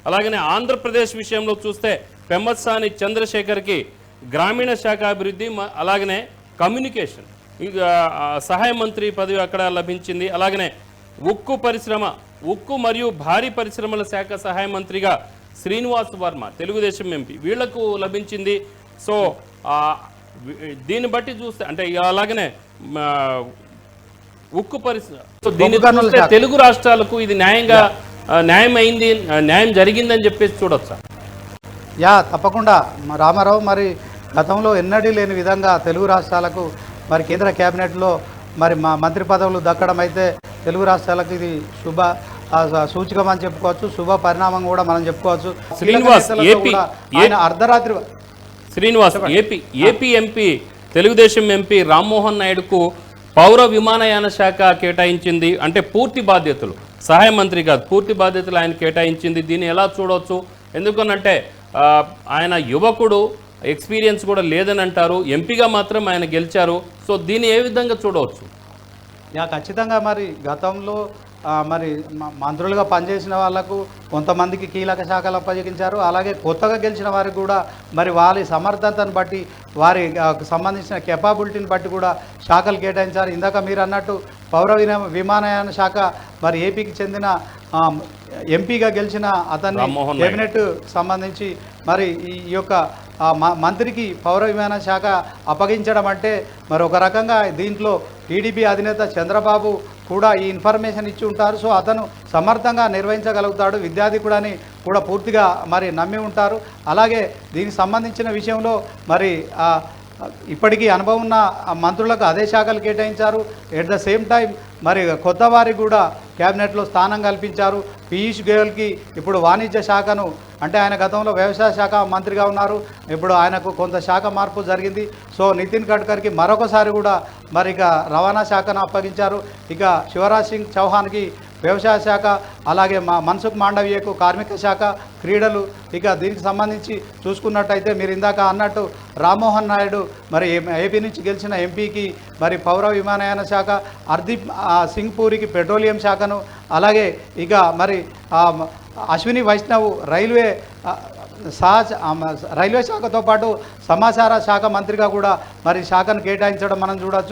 అలాగనే ఆంధ్రప్రదేశ్ విషయంలో చూస్తే పెమ్మసాని చంద్రశేఖర్కి గ్రామీణ శాఖ అభివృద్ధి అలాగనే కమ్యూనికేషన్ సహాయ మంత్రి పదవి అక్కడ లభించింది. అలాగనే ఉక్కు మరియు భారీ పరిశ్రమల శాఖ సహాయ మంత్రిగా శ్రీనివాస్ వర్మ తెలుగుదేశం ఎంపీ వీళ్లకు లభించింది. సో దీన్ని బట్టి చూస్తే అంటే అలాగనే ఉక్కు పరిశ్రమ దీన్ని చూస్తే తెలుగు రాష్ట్రాలకు ఇది న్యాయం జరిగిందని చెప్పేసి చూడొచ్చా? తప్పకుండా రామారావు. మరి గతంలో ఎన్నడూ లేని విధంగా తెలుగు రాష్ట్రాలకు మరి కేంద్ర కేబినెట్లో మరి మంత్రి పదవులు దక్కడం అయితే తెలుగు రాష్ట్రాలకు ఇది శుభ సూచకం అని చెప్పుకోవచ్చు, శుభ పరిణామం కూడా మనం చెప్పుకోవచ్చు. AP MP Telugu Desam MP Rammohan నాయుడుకు పౌర విమానయాన శాఖ కేటాయించింది. అంటే పూర్తి బాధ్యతలు, సహాయ మంత్రి కాదు, పూర్తి బాధ్యతలు ఆయన కేటాయించింది. దీన్ని ఎలా చూడవచ్చు? ఎందుకనంటే ఆయన యువకుడు, ఎక్స్పీరియన్స్ కూడా లేదని అంటారు, ఎంపీగా మాత్రం ఆయన గెలిచారు. సో దీన్ని ఏ విధంగా చూడవచ్చు? ఖచ్చితంగా మరి గతంలో మరి మంత్రులుగా పనిచేసిన వాళ్లకు కొంతమందికి కీలక శాఖలు అప్పగించారు. అలాగే కొత్తగా గెలిచిన వారికి కూడా మరి వారి సమర్థతను బట్టి, వారి సంబంధించిన కెపాబిలిటీని బట్టి కూడా శాఖలు కేటాయించారు. ఇందాక మీరు అన్నట్టు పౌర విమానయాన శాఖ మరి ఏపీకి చెందిన ఎంపీగా గెలిచిన అతన్ని కేబినెట్ సంబంధించి మరి ఈ యొక్క మంత్రికి పౌర విమాన శాఖ అప్పగించడం అంటే మరి ఒక రకంగా దీంట్లో టీడీపీ అధినేత చంద్రబాబు కూడా ఈ ఇన్ఫర్మేషన్ ఇచ్చి ఉంటారు. సో అతను సమర్థంగా నిర్వహించగలుగుతాడు, విద్యార్థి కూడా పూర్తిగా మరి నమ్మి ఉంటారు. అలాగే దీనికి సంబంధించిన విషయంలో మరి ఇప్పటికీ అనుభవం ఉన్న మంత్రులకు అదే శాఖలు కేటాయించారు. ఎట్ ద సేమ్ టైం మరి కొత్త వారికి కూడా క్యాబినెట్లో స్థానం కల్పించారు. పీయూష్ గోయల్కి ఇప్పుడు వాణిజ్య శాఖను, అంటే ఆయన గతంలో వ్యవసాయ శాఖ మంత్రిగా ఉన్నారు, ఇప్పుడు ఆయనకు కొంత శాఖ మార్పు జరిగింది. సో నితిన్ గడ్కరీకి మరొకసారి కూడా మరి ఇక రవాణా శాఖను అప్పగించారు. ఇక శివరాజ్ సింగ్ చౌహాన్కి వ్యవసాయ శాఖ, అలాగే మన్సుఖ్ మాండవీయకు కార్మిక శాఖ, క్రీడలు. ఇక దీనికి సంబంధించి చూసుకున్నట్టయితే మీరు ఇందాక అన్నట్టు రామ్మోహన్ నాయుడు మరి ఏపీ నుంచి గెలిచిన ఎంపీకి మరి పౌర విమానయాన శాఖ, హర్దీప్ సింగ్ పూరికి పెట్రోలియం శాఖను, అలాగే ఇక మరి అశ్విని వైష్ణవ్ రైల్వే శాఖతో పాటు సమాచార శాఖ మంత్రిగా కూడా మరి శాఖను కేటాయించడం మనం చూడవచ్చు.